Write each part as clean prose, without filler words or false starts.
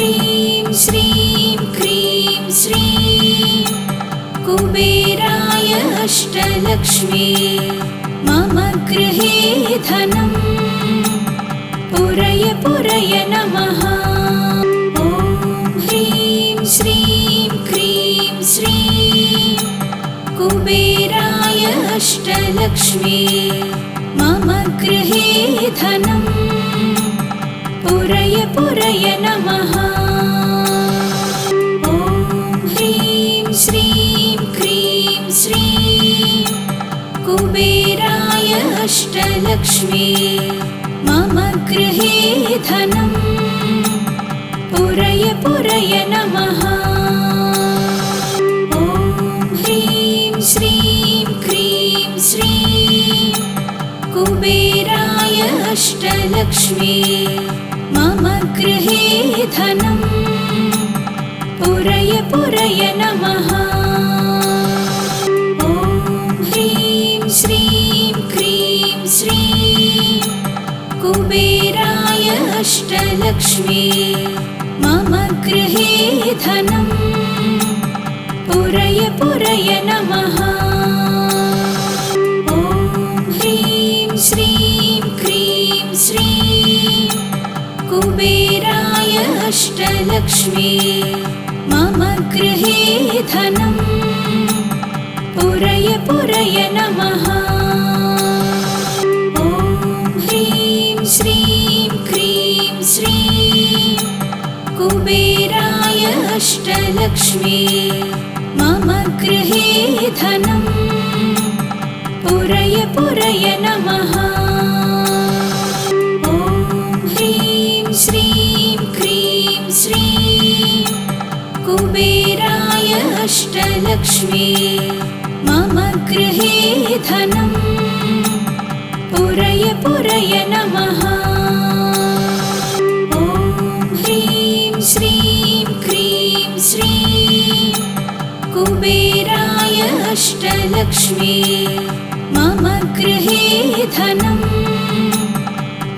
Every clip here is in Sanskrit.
ह्रीं श्रीं क्रीं श्रीं कुबेराय अष्टलक्ष्मी मम गृहे धनं पुरय पुरय नमः। ॐ ह्रीं श्रीं क्रीं श्रीं कुबेराय अष्टलक्ष्मी मम गृहे धनं पुरय पुरय नमः। ॐ ह्रीं श्रीं क्रीं श्रीं कुबेराय अष्टलक्ष्मी मम गृहे धनं पुरय पुरय नमः। ॐ ह्रीं श्रीं क्रीं श्रीं कुबेराय अष्टलक्ष्मी मम गृहे धनं पुरय पुरय नमः। ॐ ह्रीं श्रीं क्रीं श्रीं कुबेराय अष्टलक्ष्मी मम गृहे धनं पुरय पुरय नमः। ॐ ह्रीं श्रीं क्रीं श्रीं कुबेराय अष्टलक्ष्मी मम गृहे धनं पुरय पुरय नमः। ॐ ह्रीं श्रीं क्रीं श्रीं कुबेराय अष्टलक्ष्मी मम गृहे धनं पुरय पुरय नमः। ॐ ह्रीं श्रीं क्रीं श्रीं कुबेराय अष्टलक्ष्मी मम गृहे धनं पुरय पुरय नमः। ॐ ह्रीं श्रीं क्रीं श्रीं कुबेराय अष्टलक्ष्मी मम गृहे धनं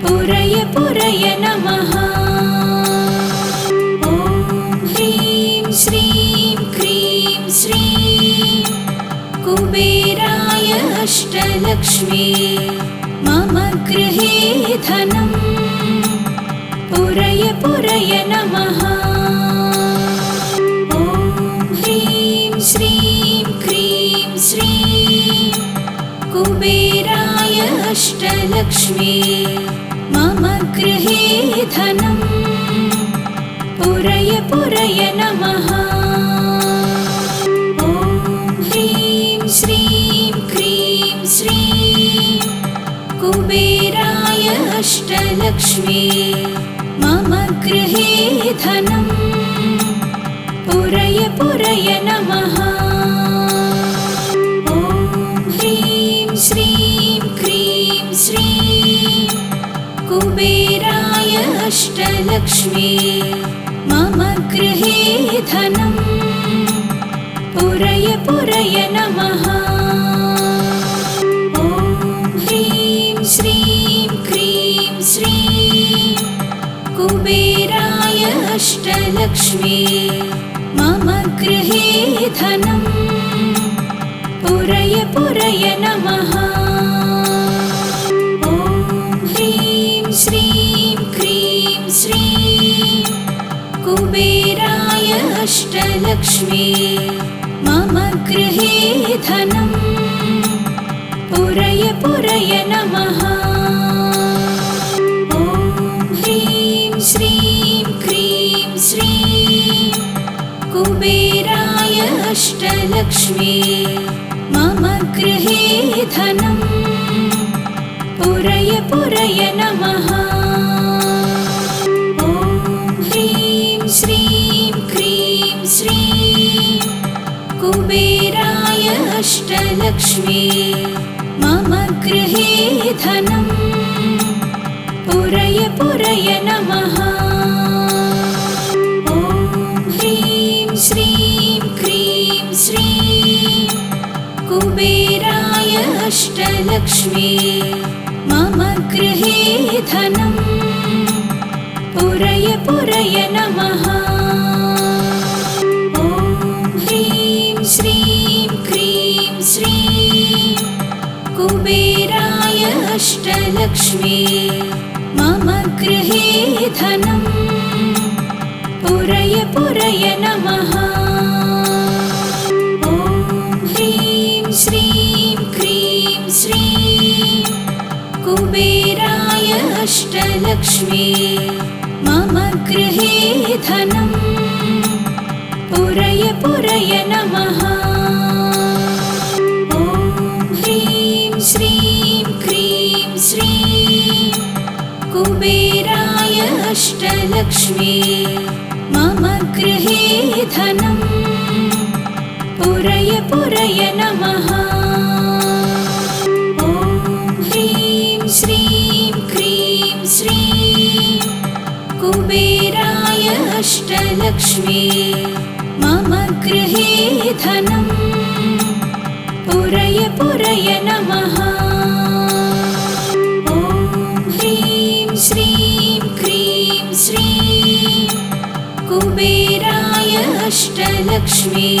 पुरय पुरय नमः। ॐ ह्रीं श्रीं क्रीं श्रीं कुबेराय अष्टलक्ष्मी मम गृहे धनं पुरय पुरय नमः। ॐ ह्रीं श्रीं क्रीं श्रीं कुबेराय अष्टलक्ष्मी मम गृहे धनं पुरय पुरय नमः। ॐ ह्रीं श्रीं क्रीं श्रीं कुबेराय अष्टलक्ष्मी मम गृहे धनं पुरय पुरय नमः। ॐ ह्रीं श्रीं क्रीं श्रीं कुबेराय अष्टलक्ष्मी मम गृहे धनं पुरय पुरय नमः। ॐ ह्रीं श्रीं क्रीं श्रीं कुबेराय अष्टलक्ष्मी मम गृहे धनं पुरय पुरय नमः। ॐ ह्रीं श्रीं क्रीं श्रीं कुबेराय अष्टलक्ष्मी मम गृहे धनं पुरय पुरय नमः। ॐ ह्रीं श्रीं क्रीं श्रीं कुबेराय अष्टलक्ष्मी मम गृहे धनं पुरय पुरय नमः। ॐ ह्रीं श्रीं क्रीं श्रीं कुबेराय अष्टलक्ष्मी मम गृहे धनं पुरय पुरय नमः। ॐ ह्रीं श्रीं क्रीं श्रीं कुबेराय अष्टलक्ष्मी मम गृहे धनं पुरय पुरय नमः। ॐ ह्रीं श्रीं क्रीं श्रीं कुबेराय अष्टलक्ष्मी मम गृहे धनम् पुरय पुरय नमः। ॐ ह्रीं श्रीं क्रीं श्रीं कुबेराय अष्टलक्ष्मी मम गृहे धनम् पुरय पुरय नमः। ॐ ह्रीं श्रीं क्रीं श्रीं कुबेराय अष्टलक्ष्मी मम गृहे धनम् पुरय पुरय नमः। ॐ ह्रीं श्रीं क्रीं श्रीं कुबेराय अष्टलक्ष्मी मम गृहे धनम् पुरय पुरय नमः। ॐ ह्रीं श्रीं क्रीं श्रीं कुबेराय अष्टलक्ष्मी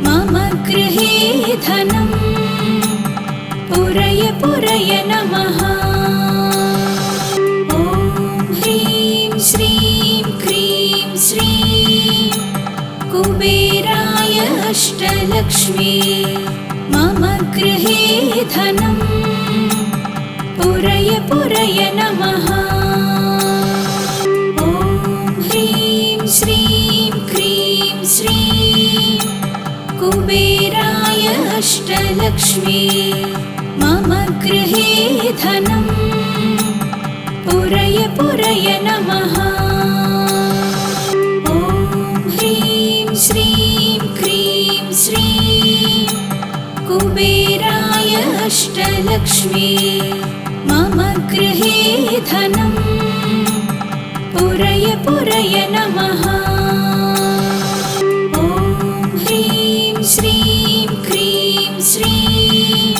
मम गृहे धनम् पुरय पुरय नमः। ॐ ह्रीं श्रीं क्रीं श्रीं कुबेराय अष्टलक्ष्मी मम गृहे धनम् पुरय पुरय नमः। ॐ ह्रीं श्रीं क्रीं श्रीं कुबेराय अष्टलक्ष्मी मम गृहे धनम् पुरय पुरय नमः। ॐ ह्रीं श्रीं क्रीं श्रीं कुबेराय अष्टलक्ष्मी मम गृहे धनम् पुरय पुरय नमः। ॐ ह्रीं श्रीं क्रीं श्रीं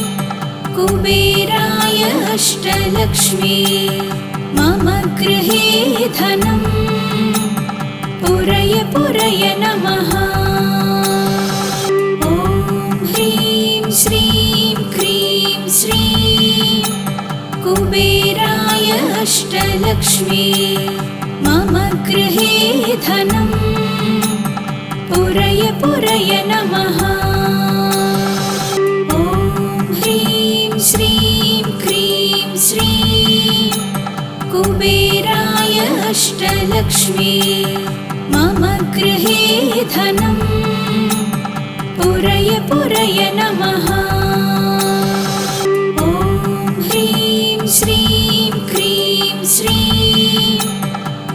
कुबेराय अष्टलक्ष्मी मम गृहे धनम् पुरय पुरय नमः। ॐ ह्रीं श्रीं क्रीं श्रीं कुबेराय अष्टलक्ष्मी मम गृहे धनम् पुरय पुरय नमः। ॐ ह्रीं श्रीं क्रीं श्रीं कुबेराय अष्टलक्ष्मी मम गृहे धनम् पुरय पुरय नमः। ॐ ह्रीं श्रीं क्रीं श्रीं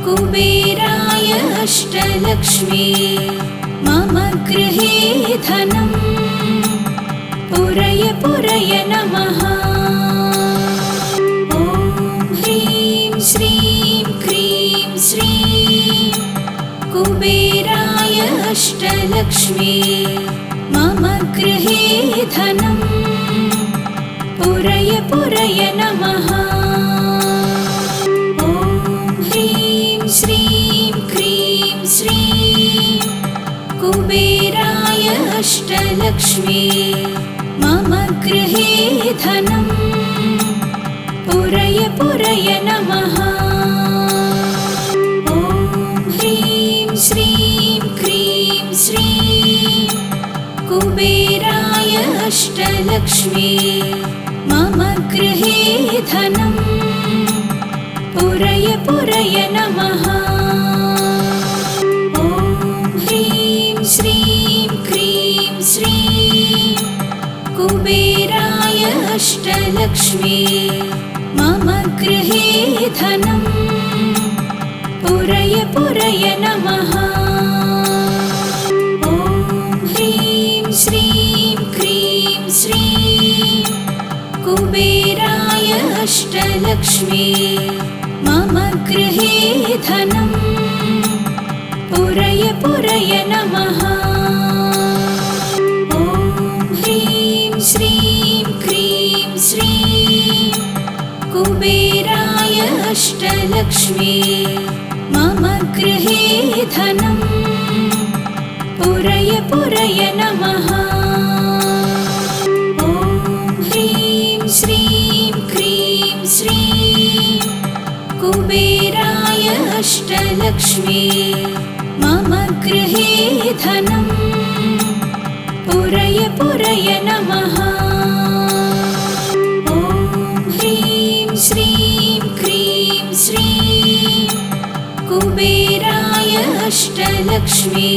कुबेराय अष्टलक्ष्मी मम गृहे धनम् पुरय पुरय नमः। ॐ ह्रीं श्रीं क्रीं श्रीं कुबेराय अष्टलक्ष्मी मम गृहे धनम् पुरय पुरय नमः। ॐ ह्रीं श्रीं क्रीं श्रीं कुबेराय अष्टलक्ष्मी मम गृहे धनम् पुरय पुरय नमः। ॐ ह्रीं श्रीं क्रीं श्रीं कुबेराय अष्टलक्ष्मी मम गृहे धनम् पुरय पुरय नमः। ॐ ह्रीं श्रीं क्रीं श्रीं कुबेराय अष्टलक्ष्मी मम गृहे धनम् पुरय पुरय नमः। ॐ ह्रीं श्रीं क्रीं श्रीं कुबेराय अष्टलक्ष्मी मम गृहे धनम् पुरय पुरय नमः। ॐ ह्रीं श्रीं क्रीं श्रीं कुबेराय अष्टलक्ष्मी मम गृहे धनं पुरय पुरय नमः। ॐ ह्रीं श्रीं क्रीं श्रीं कुबेराय अष्टलक्ष्मी मम गृहे धनं पुरय पुरय नमः। ॐ ह्रीं श्रीं क्रीं श्रीं कुबेराय अष्टलक्ष्मी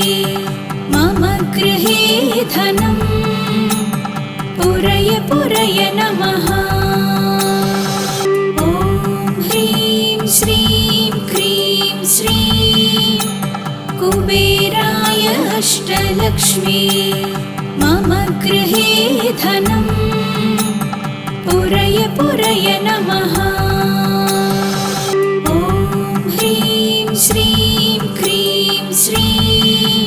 मम गृहे धनं पुरय पुरय नमः। ॐ ह्रीं श्रीं क्रीं श्रीं कुबेराय अष्टलक्ष्मी मम गृहे धनं पुरय पुरय नमः। ॐ ह्रीं श्रीं क्रीं श्रीं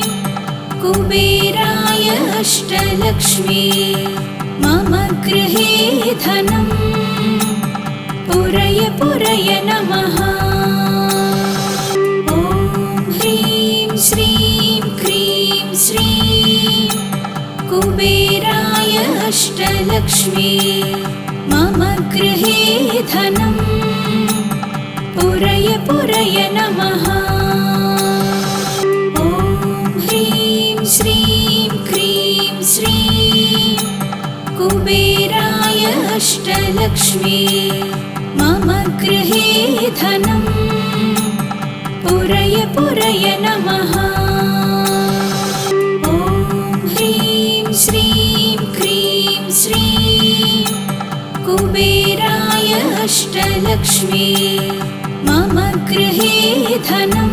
कुबेराय अष्टलक्ष्मी मम गृहे धनं पुरय पुरय नमः। ॐ ह्रीं श्रीं क्रीं श्रीं कुबेराय अष्टलक्ष्मी मम गृहे धनं पुरय पुरय नमः। ॐ ह्रीं श्रीं क्रीं श्रीं कुबेराय अष्टलक्ष्मी मम गृहे धनं पुरय पुरय नमः। ॐ ह्रीं श्रीं क्रीं श्रीं कुबेराय अष्टलक्ष्मी मम गृहे धनं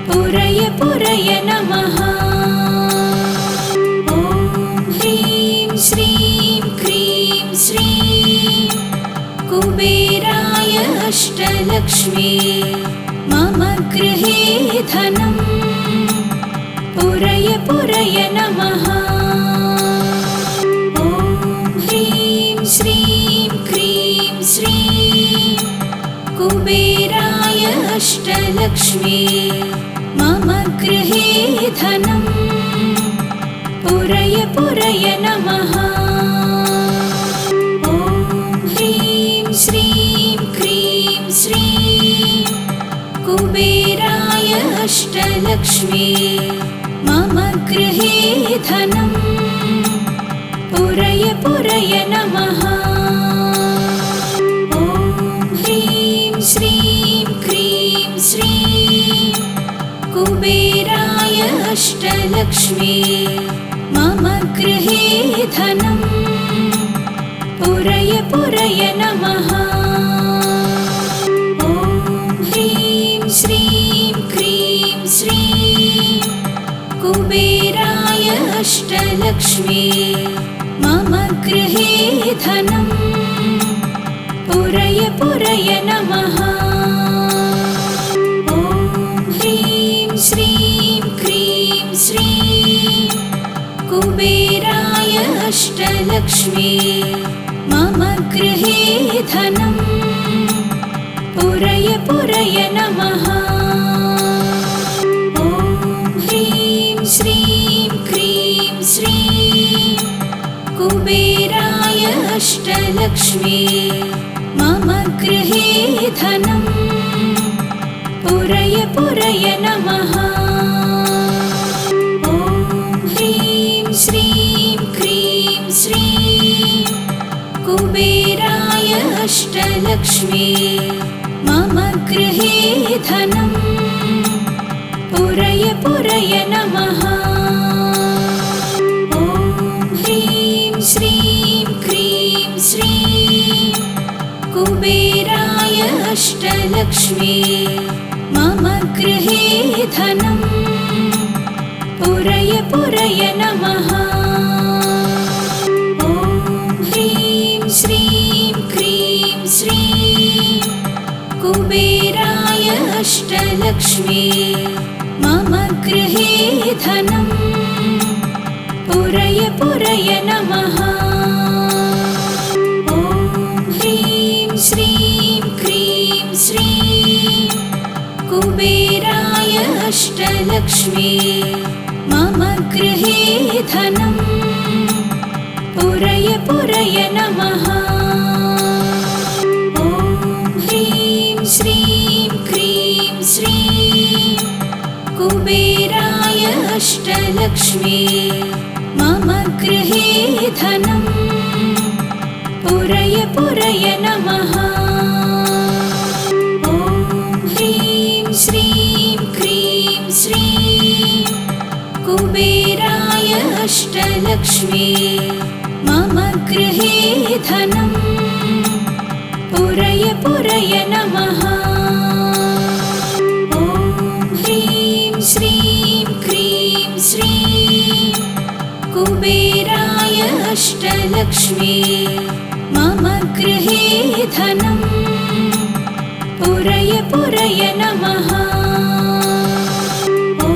पुरय पुरय नमः। ॐ ह्रीं श्रीं क्रीं श्रीं कुबेराय अष्टलक्ष्मी मम गृहे धनं पुरय पुरय नमः। ॐ ह्रीं श्रीं क्रीं श्रीं कुबेराय अष्टलक्ष्मी मम गृहे धनं पुरय पुरय नमः। ॐ ह्रीं श्रीं क्रीं श्रीं कुबेराय अष्टलक्ष्मी मम गृहे धनं पुरय पुरय नमः। ॐ ह्रीं श्रीं क्रीं श्रीं कुबेराय अष्टलक्ष्मी मम गृहे धनं पुरय पुरय नमः। ॐ ह्रीं श्रीं क्रीं श्रीं कुबेराय अष्टलक्ष्मी मम गृहे धनं पुरय पुरय नमः। ॐ ह्रीं श्रीं क्रीं श्रीं कुबेराय अष्टलक्ष्मी मम गृहे धनं पुरय पुरय नमः। ॐ ह्रीं श्रीं क्रीं श्रीं कुबेराय अष्टलक्ष्मी मम गृहे धनं पुरय पुरय नमः। ॐ ह्रीं श्रीं क्रीं श्रीं कुबेराय अष्टलक्ष्मी मम गृहे धनं पुरय पुरय नमः। ॐ ह्रीं श्रीं क्रीं श्रीं कुबेराय अष्टलक्ष्मी मम गृहे धनं पुरय पुरय नमः। ॐ ह्रीं श्रीं क्रीं श्रीं कुबेराय अष्टलक्ष्मी मम गृहे धनं पुरय पुरय नमः। ॐ ह्रीं श्रीं क्रीं श्रीं कुबेराय अष्टलक्ष्मी मम गृहे धनम् पुरय पुरय नमः। ॐ ह्रीं श्रीं क्रीं श्रीं कुबेराय अष्टलक्ष्मी मम गृहे धनम् पुरय पुरय नमः। ॐ ह्रीं श्रीं क्रीं श्रीं कुबेराय अष्टलक्ष्मी मम गृहे धनम् पुरय पुरय नमः। ॐ ह्रीं श्रीं क्रीं श्रीं कुबेराय अष्टलक्ष्मी मम गृहे धनम् पुरय पुरय नमः। ॐ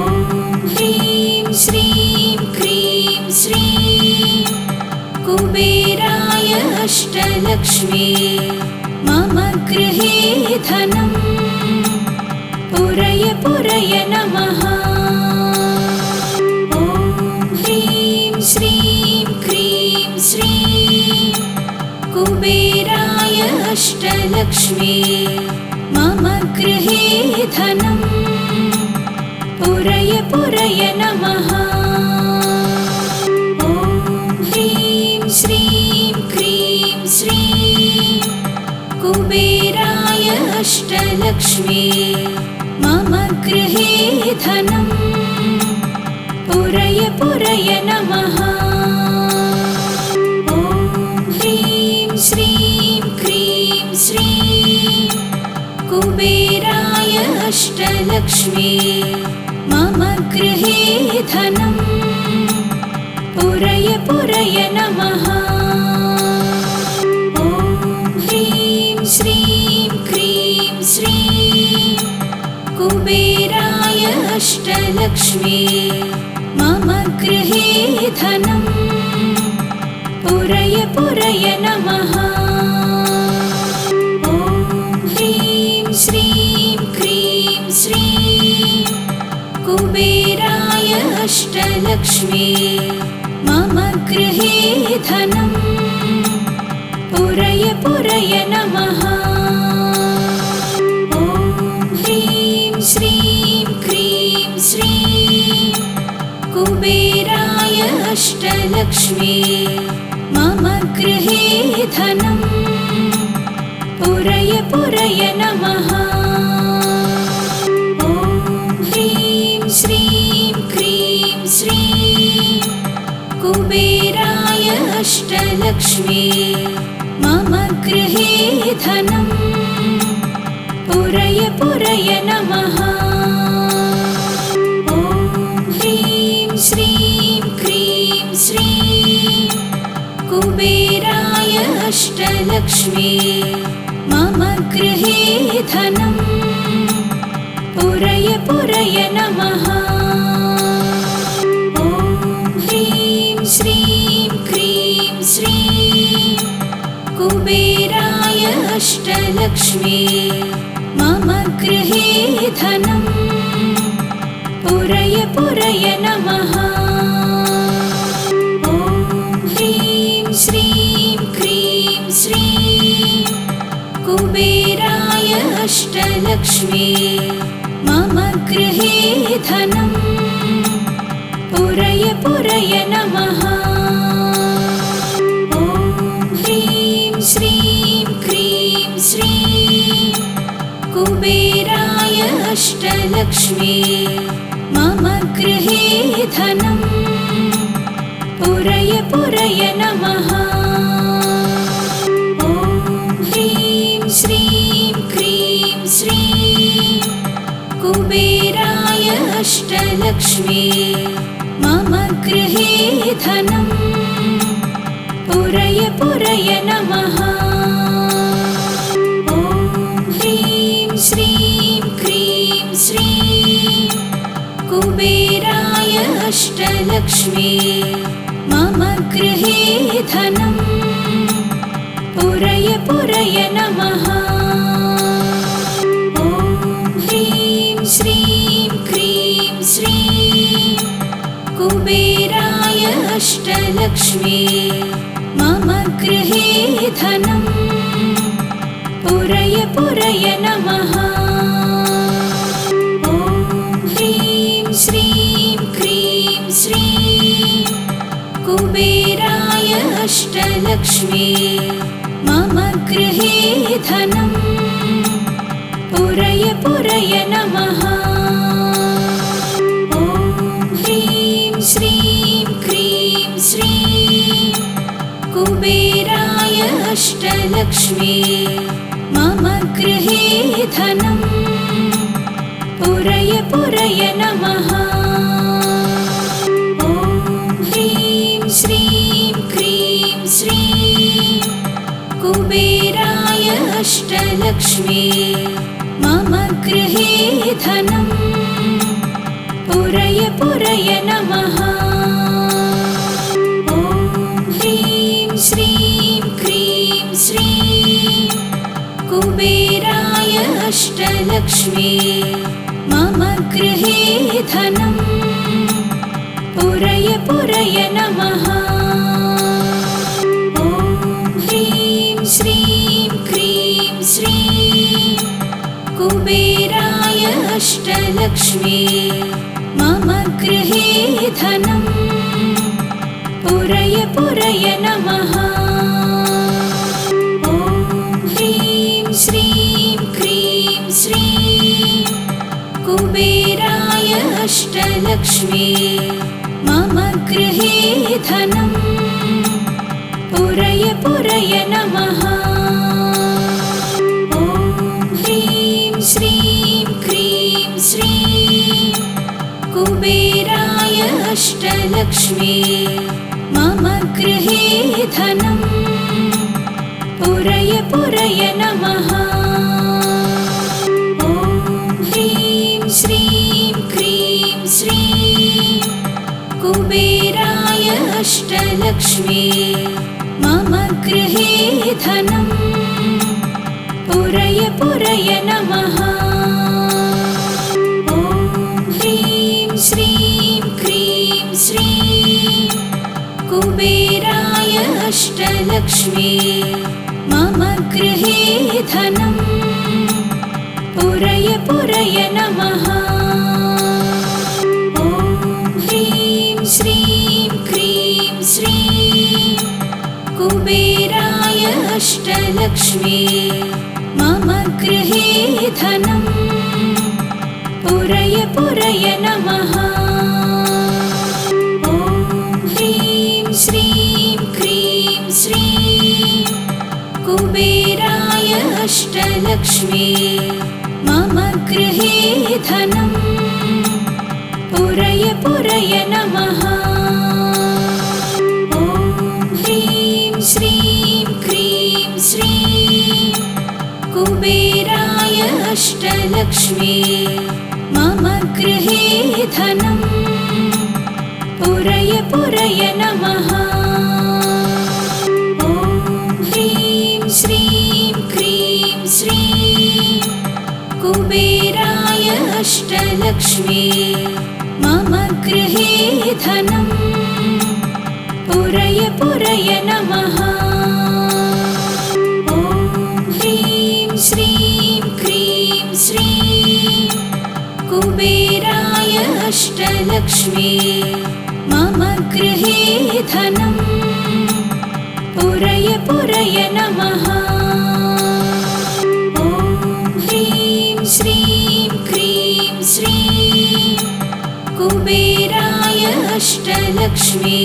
ह्रीं श्रीं क्रीं श्रीं कुबेराय अष्टलक्ष्मी मम गृहे धनम् पुरय पुरय नमः। ॐ ह्रीं श्रीं क्रीं श्रीं कुबेराय अष्टलक्ष्मी मम गृहे धनम् पुरय पुरय नमः। ॐ ह्रीं श्रीं क्रीं श्रीं कुबेराय अष्टलक्ष्मी मम गृहे धनम् पुरय पुरय नमः। ॐ ह्रीं श्रीं क्रीं श्रीं कुबेराय अष्टलक्ष्मी मम गृहे धनम् पुरय पुरय नमः। ॐ ह्रीं श्रीं क्रीं श्रीं कुबेराय अष्टलक्ष्मी मम गृहे धनम् पुरय पुरय नमः। ॐ ह्रीं श्रीं क्रीं श्रीं कुबेराय अष्टलक्ष्मी मम गृहे धनम् पुरय पुरय नमः। ॐ ह्रीं श्रीं क्रीं श्रीं कुबेराय अष्टलक्ष्मी मम गृहे धनम् पुरय पुरय नमः। ॐ ह्रीं श्रीं क्रीं श्रीं कुबेराय अष्टलक्ष्मी मम गृहे धनम् पुरय पुरय नमः। ॐ ह्रीं श्रीं क्रीं श्रीं कुबेराय अष्टलक्ष्मी मम गृहे धनम् पुरय पुरय नमः। ॐ ह्रीं श्रीं क्रीं श्रीं कुबेराय अष्टलक्ष्मी मम गृहे धनम् पुरय पुरय नमः। ॐ ह्रीं श्रीं क्रीं श्रीं कुबेराय अष्टलक्ष्मी मम गृहे धनम् पुरय पुरय नमः। ॐ ह्रीं श्रीं क्रीं श्रीं कुबेराय अष्टलक्ष्मी मम गृहे धनम् पुरय पुरय नमः। ॐ ह्रीं श्रीं क्रीं श्रीं कुबेराय अष्टलक्ष्मी मम गृहे धनम् पुरय पुरय नमः। ॐ ह्रीं श्रीं क्रीं श्रीं कुबेराय अष्टलक्ष्मी मम गृहे धनम् पुरय पुरय नमः। ॐ ह्रीं श्रीं क्रीं श्रीं कुबेराय अष्टलक्ष्मी मम गृहे धनं पुरय पुरय नमः। ॐ ह्रीं श्रीं क्रीं श्रीं कुबेराय अष्टलक्ष्मी मम गृहे धनं पुरय पुरय नमः। ॐ ह्रीं श्रीं क्रीं श्रीं कुबेराय अष्टलक्ष्मी मम गृहे धनं पुरय पुरय नमः। ॐ ह्रीं श्रीं क्रीं श्रीं कुबेराय अष्टलक्ष्मी मम गृहे धनं पुरय पुरय नमः। ॐ ह्रीं श्रीं क्रीं श्रीं कुबेराय अष्टलक्ष्मी मम गृहे धनं पुरय पुरय नमः। ॐ ह्रीं श्रीं क्रीं श्रीं कुबेराय अष्टलक्ष्मी मम गृहे धनं पुरय पुरय नमः। ॐ ह्रीं श्रीं क्रीं श्रीं कुबेराय अष्टलक्ष्मी मम गृहे धनं पुरय पुरय नमः। ॐ ह्रीं श्रीं क्रीं श्रीं कुबेराय अष्टलक्ष्मी मम गृहे धनं पुरय पुरय नमः। ॐ ह्रीं श्रीं क्रीं श्रीं कुबेराय अष्टलक्ष्मी मम गृहे धनं पुरय पुरय नमः। ॐ ह्रीं श्रीं क्रीं श्रीं कुबेराय अष्टलक्ष्मी मम गृहे धनं पुरय पुरय नमः। ॐ ह्रीं श्रीं क्रीं श्रीं कुबेराय अष्टलक्ष्मी मम गृहे धनं पुरय पुरय नमः। ॐ ह्रीं श्रीं क्रीं श्रीं कुबेराय अष्टलक्ष्मी मम गृहे धनं पुरय पुरय नमः। ॐ ह्रीं श्रीं क्रीं श्रीं कुबेराय अष्टलक्ष्मी मम गृहे धनं पुरय पुरय नमः। ॐ ह्रीं श्रीं क्रीं श्रीं कुबेराय अष्टलक्ष्मी मम गृहे धनं पुरय पुरय नमः। ॐ ह्रीं श्रीं क्रीं श्रीं कुबेराय अष्टलक्ष्मी मम गृहे धनं पुरय पुरय नमः। ॐ ह्रीं श्रीं क्रीं श्रीं कुबेराय अष्टलक्ष्मी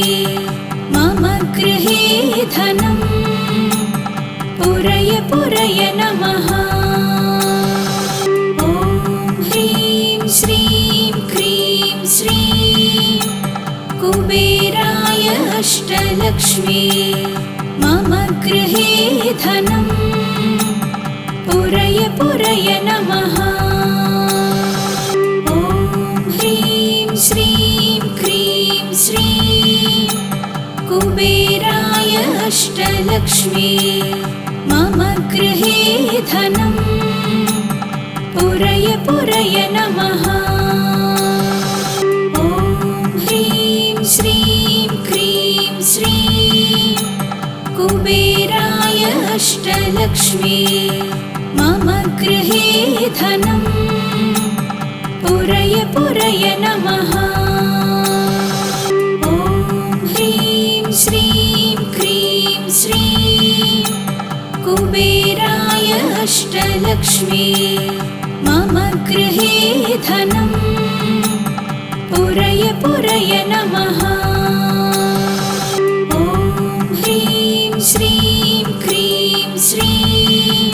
मम गृहे धनं पुरय पुरय नमः। ॐ ह्रीं श्रीं क्रीं श्रीं कुबेराय अष्टलक्ष्मी मम गृहे धनं पुरय पुरय नमः। ॐ ह्रीं श्रीं क्रीं श्रीं कुबेराय अष्टलक्ष्मी मम गृहे धनं पुरय पुरय नमः। अष्टलक्ष्मी मम गृहे धनं पुरय पुरय नमः। ॐ ह्रीं श्रीं क्रीं श्रीं कुबेराय अष्टलक्ष्मी मम गृहे धनं पुरय पुरय नमः। ॐ ह्रीं श्रीं क्रीं श्रीं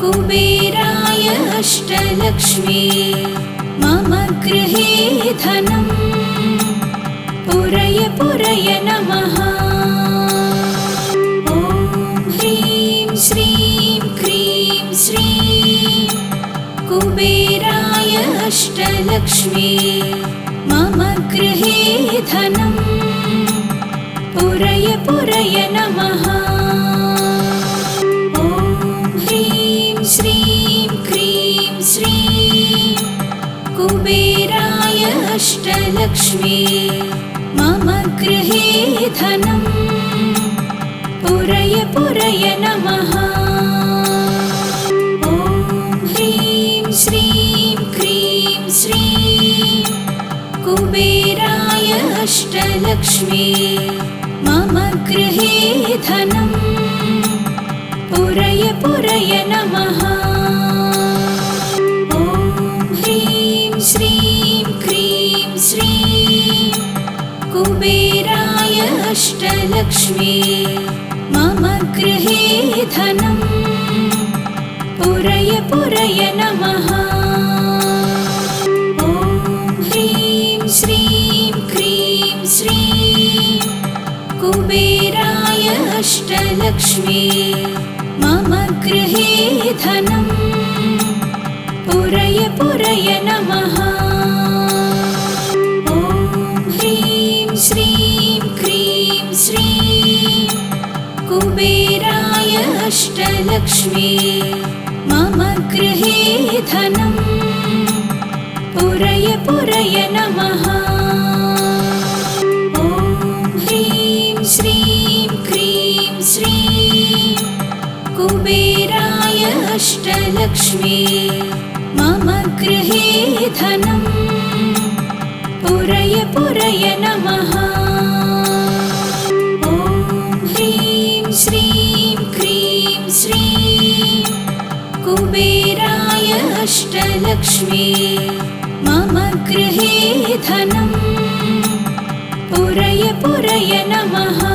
कुबेराय अष्टलक्ष्मी मम गृहे धनं पुरय पुरय नमः। ॐ ह्रीं श्रीं क्रीं श्रीं कुबेराय अष्टलक्ष्मी मम गृहे धनं पुरय पुरय नमः। ॐ ह्रीं श्रीं क्रीं श्रीं कुबेराय अष्टलक्ष्मी मम गृहे धनं पुरय पुरय नमः। ॐ ह्रीं श्रीं क्रीं श्रीं कुबेराय अष्टलक्ष्मी मम गृहे धनं पुरय पुरय नमः। ॐ ह्रीं श्रीं क्रीं श्रीं कुबेराय अष्टलक्ष्मी मम गृहे धनं पुरय पुरय नमः। ॐ ह्रीं श्रीं क्रीं श्रीं कुबेराय अष्टलक्ष्मी मम गृहे धनं पुरय पुरय नमः। ॐ ह्रीं श्रीं क्रीं श्रीं कुबेराय अष्टलक्ष्मी मम गृहे धनं पुरय पुरय नमः। ॐ ह्रीं श्रीं क्रीं श्रीं कुबेराय अष्टलक्ष्मी मम गृहे धनं पुरय पुरय नमः। ॐ ह्रीं श्रीं क्रीं श्रीं कुबेराय अष्टलक्ष्मी मम गृहे धनं पुरय पुरय नमः।